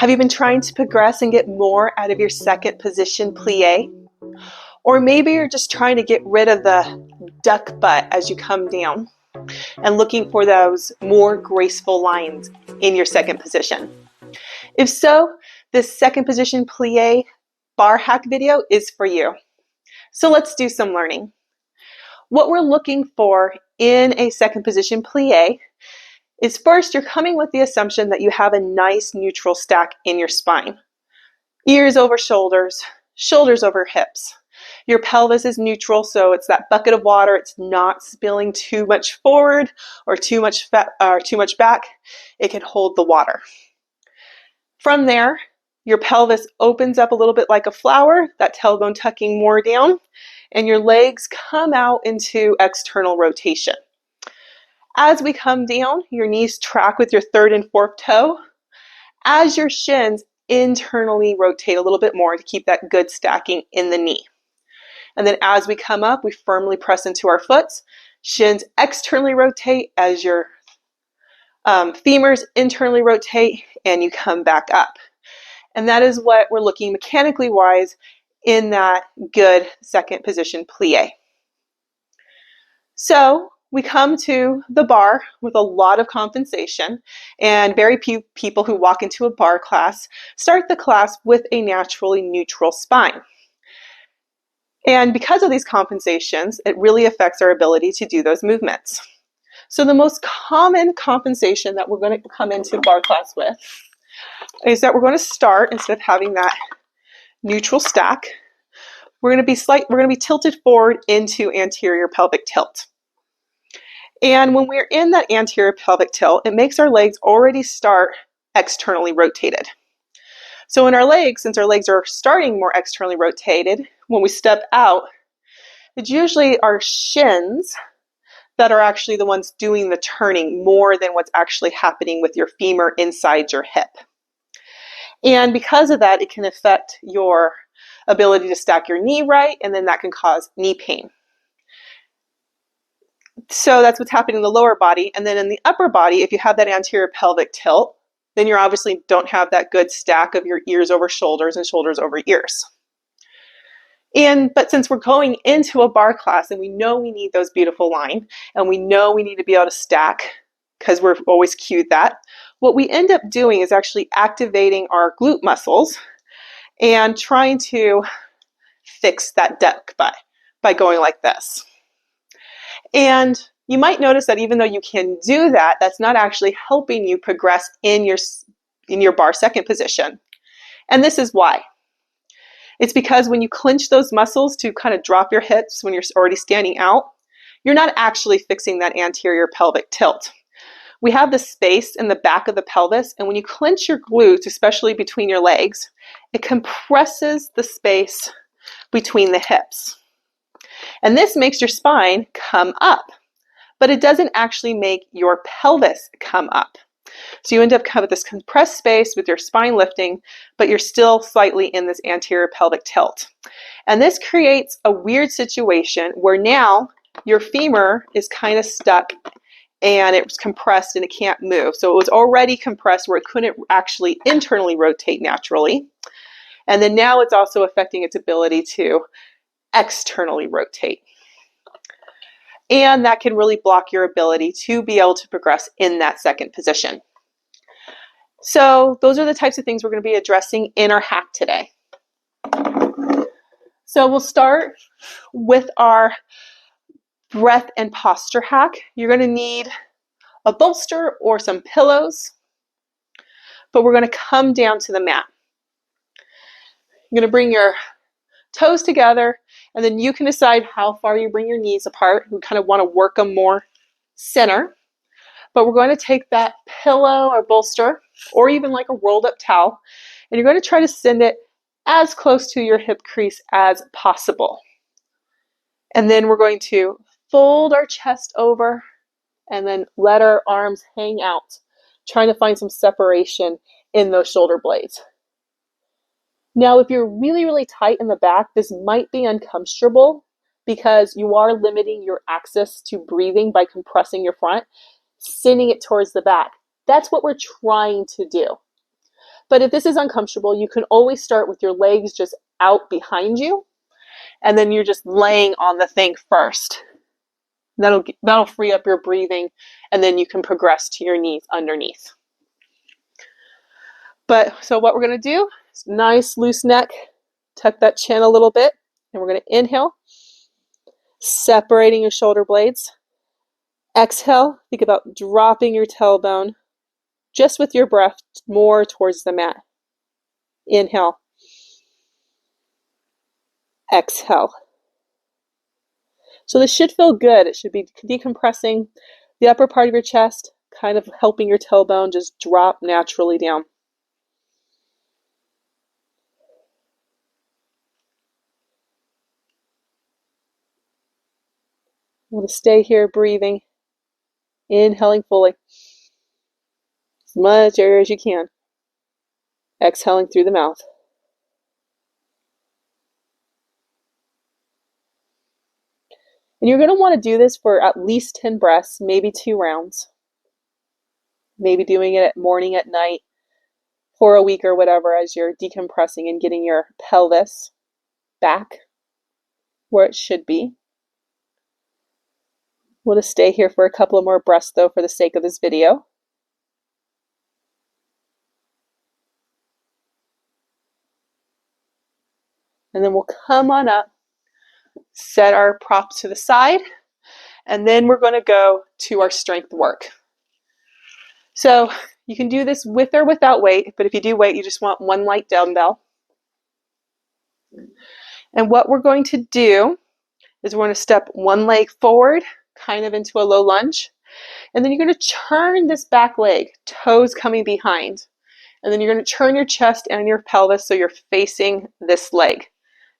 Have you been trying to progress and get more out of your second position plie? Or maybe you're just trying to get rid of the duck butt as you come down and looking for those more graceful lines in your second position. If so, this second position plie bar hack video is for you. So let's do some learning. What we're looking for in a second position plie is, first, you're coming with the assumption that you have a nice neutral stack in your spine. Ears over shoulders, shoulders over hips. Your pelvis is neutral, so it's that bucket of water. It's not spilling too much forward or too much back. It can hold the water. From there, your pelvis opens up a little bit like a flower, that tailbone tucking more down, and your legs come out into external rotation. As we come down, your knees track with your third and fourth toe, as your shins internally rotate a little bit more to keep that good stacking in the knee. And then as we come up, we firmly press into our foots. Shins externally rotate as your femurs internally rotate, and you come back up. And that is what we're looking mechanically wise in that good second position plie. So we come to the bar with a lot of compensation, and very few people who walk into a bar class start the class with a naturally neutral spine. And because of these compensations, it really affects our ability to do those movements. So the most common compensation that we're going to come into bar class with is that we're going to start, instead of having that neutral stack, we're going to be tilted forward into anterior pelvic tilt. And when we're in that anterior pelvic tilt, it makes our legs already start externally rotated. So in our legs, since our legs are starting more externally rotated, when we step out, it's usually our shins that are actually the ones doing the turning more than what's actually happening with your femur inside your hip. And because of that, it can affect your ability to stack your knee right, and then that can cause knee pain. So that's what's happening in the lower body. And then in the upper body, if you have that anterior pelvic tilt, then you obviously don't have that good stack of your ears over shoulders and shoulders over ears. But since we're going into a bar class and we know we need those beautiful lines, and we know we need to be able to stack because we're always cued that, what we end up doing is actually activating our glute muscles and trying to fix that duck butt by going like this. And you might notice that even though you can do that, that's not actually helping you progress in your bar second position. And this is why. It's because when you clench those muscles to kind of drop your hips when you're already standing out, you're not actually fixing that anterior pelvic tilt. We have the space in the back of the pelvis, and when you clench your glutes, especially between your legs, it compresses the space between the hips. And this makes your spine come up, but it doesn't actually make your pelvis come up. So you end up with this compressed space with your spine lifting, but you're still slightly in this anterior pelvic tilt. And this creates a weird situation where now your femur is kind of stuck and it's compressed and it can't move. So it was already compressed where it couldn't actually internally rotate naturally. And then now it's also affecting its ability to externally rotate. And that can really block your ability to be able to progress in that second position. So those are the types of things we're going to be addressing in our hack today. So we'll start with our breath and posture hack. You're going to need a bolster or some pillows, but we're going to come down to the mat. You're going to bring your toes together, and then you can decide how far you bring your knees apart. We kind of want to work them more center. But we're going to take that pillow or bolster, or even like a rolled up towel, and you're going to try to send it as close to your hip crease as possible. And then we're going to fold our chest over and then let our arms hang out, trying to find some separation in those shoulder blades. Now, if you're really, really tight in the back, this might be uncomfortable because you are limiting your access to breathing by compressing your front, sending it towards the back. That's what we're trying to do. But if this is uncomfortable, you can always start with your legs just out behind you, and then you're just laying on the thing first. That'll free up your breathing, and then you can progress to your knees underneath. But so what we're going to do is nice loose neck, tuck that chin a little bit, and we're going to inhale, separating your shoulder blades. Exhale, think about dropping your tailbone just with your breath more towards the mat. Inhale. Exhale. So this should feel good. It should be decompressing the upper part of your chest, kind of helping your tailbone just drop naturally down. You want to stay here breathing, inhaling fully, as much air as you can, exhaling through the mouth. And you're going to want to do this for at least 10 breaths, maybe 2 rounds. Maybe doing it at morning, at night, for a week or whatever, as you're decompressing and getting your pelvis back where it should be. We'll just stay here for a couple of more breaths though for the sake of this video. And then we'll come on up, set our props to the side, and then we're going to go to our strength work. So you can do this with or without weight, but if you do weight, you just want 1 light dumbbell. And what we're going to do is we're going to step 1 leg forward, kind of into a low lunge, and then you're going to turn this back leg, toes coming behind, and then you're going to turn your chest and your pelvis so you're facing this leg,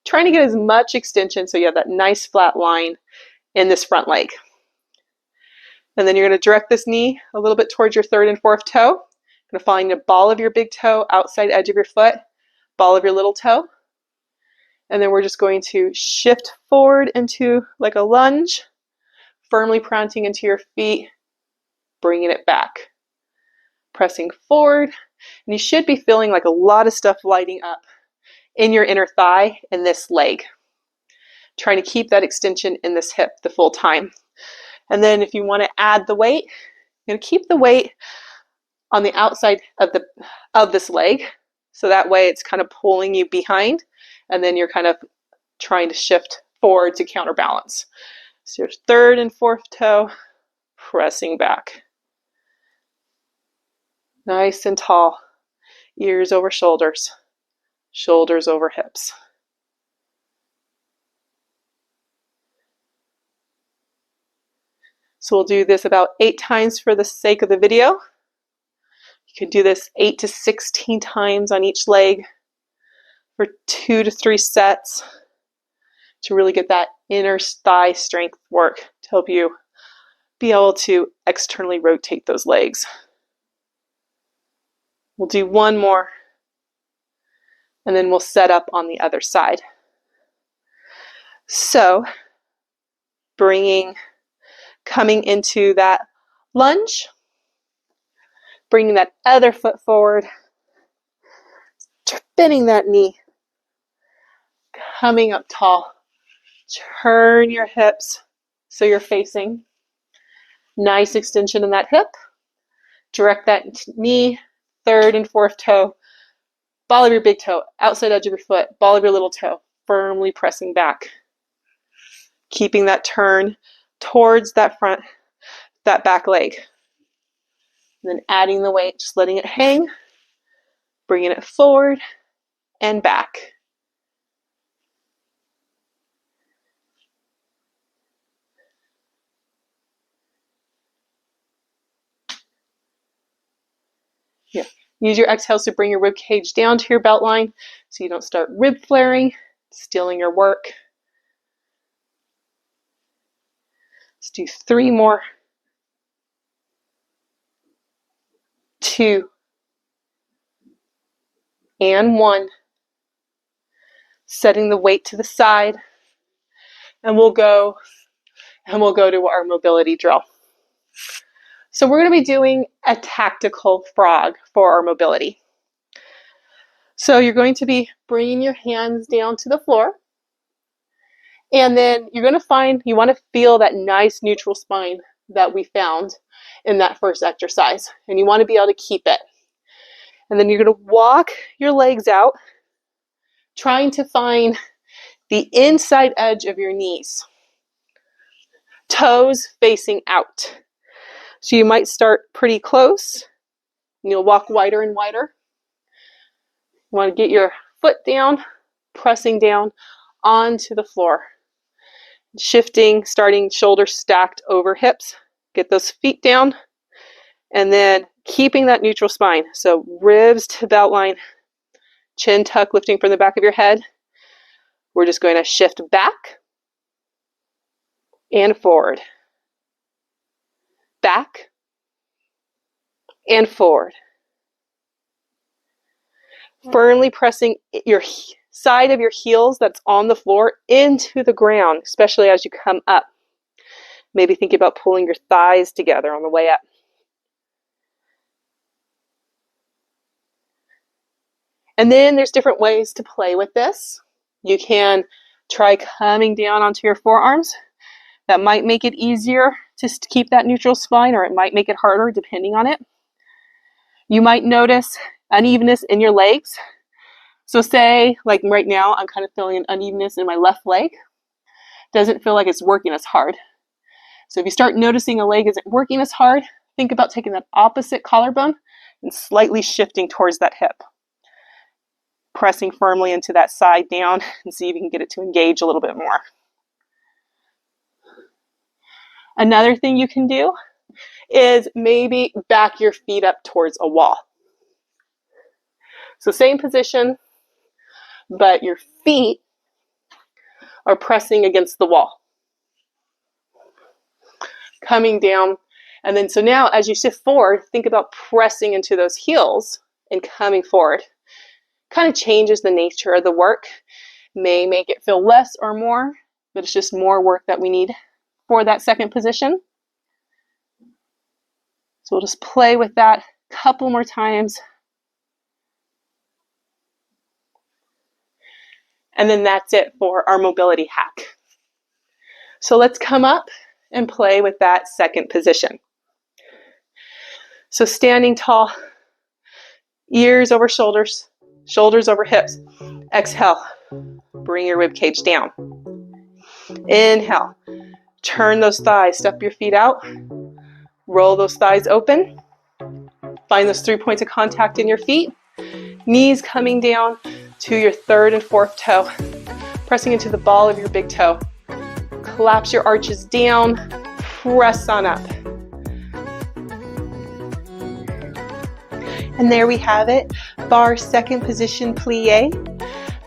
trying to get as much extension so you have that nice flat line in this front leg. And then you're going to direct this knee a little bit towards your 3rd and 4th toe. You're going to find the ball of your big toe, outside edge of your foot, ball of your little toe. And then we're just going to shift forward into like a lunge, firmly planting into your feet, bringing it back. Pressing forward, and you should be feeling like a lot of stuff lighting up in your inner thigh and this leg. Trying to keep that extension in this hip the full time. And then if you want to add the weight, you're going to keep the weight on the outside of this leg, so that way it's kind of pulling you behind, and then you're kind of trying to shift forward to counterbalance. So your 3rd and 4th toe, pressing back. Nice and tall, ears over shoulders, shoulders over hips. So we'll do this about 8 times for the sake of the video. You can do this 8 to 16 times on each leg for 2 to 3 sets to really get that inner thigh strength work to help you be able to externally rotate those legs. We'll do 1 more, and then we'll set up on the other side. So, coming into that lunge, bringing that other foot forward, bending that knee, coming up tall. Turn your hips so you're facing. Nice extension in that hip. Direct that knee, 3rd and 4th toe, ball of your big toe, outside edge of your foot, ball of your little toe, firmly pressing back. Keeping that turn towards that back leg. And then adding the weight, just letting it hang, bringing it forward and back. Yeah. Use your exhales to bring your rib cage down to your belt line so you don't start rib flaring, stealing your work. Let's do 3 more. 2 and 1. Setting the weight to the side, and we'll go to our mobility drill. So we're going to be doing a tactical frog for our mobility. So you're going to be bringing your hands down to the floor. And then you're going to find, you want to feel that nice neutral spine that we found in that first exercise. And you want to be able to keep it. And then you're going to walk your legs out, trying to find the inside edge of your knees. Toes facing out. So you might start pretty close. And you'll walk wider and wider. You want to get your foot down, pressing down onto the floor. Shifting, starting shoulders stacked over hips. Get those feet down. And then keeping that neutral spine. So ribs to belt line, chin tuck lifting from the back of your head. We're just going to shift back and forward. Back and forward. Firmly pressing your side of your heels that's on the floor into the ground, especially as you come up. Maybe think about pulling your thighs together on the way up. And then there's different ways to play with this. You can try coming down onto your forearms. That might make it easier to keep that neutral spine, or it might make it harder depending on it. You might notice unevenness in your legs. So say, like right now, I'm kind of feeling an unevenness in my left leg. Doesn't feel like it's working as hard. So if you start noticing a leg isn't working as hard, think about taking that opposite collarbone and slightly shifting towards that hip. Pressing firmly into that side down and see if you can get it to engage a little bit more. Another thing you can do is maybe back your feet up towards a wall. So same position, but your feet are pressing against the wall. Coming down, and then so now as you shift forward, think about pressing into those heels and coming forward. Kind of changes the nature of the work. May make it feel less or more, but it's just more work that we need for that second position. So we'll just play with that a couple more times. And then that's it for our mobility hack. So let's come up and play with that second position. So standing tall, ears over shoulders, shoulders over hips. Exhale, bring your rib cage down. Inhale, turn those thighs, step your feet out, roll those thighs open. Find those 3 points of contact in your feet. Knees coming down to your third and fourth toe, pressing into the ball of your big toe. Collapse your arches down, press on up. And there we have it, barre second position plie.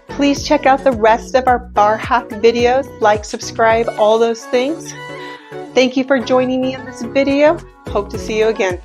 Please check out the rest of our barre hack videos, like, subscribe, all those things. Thank you for joining me in this video. Hope to see you again.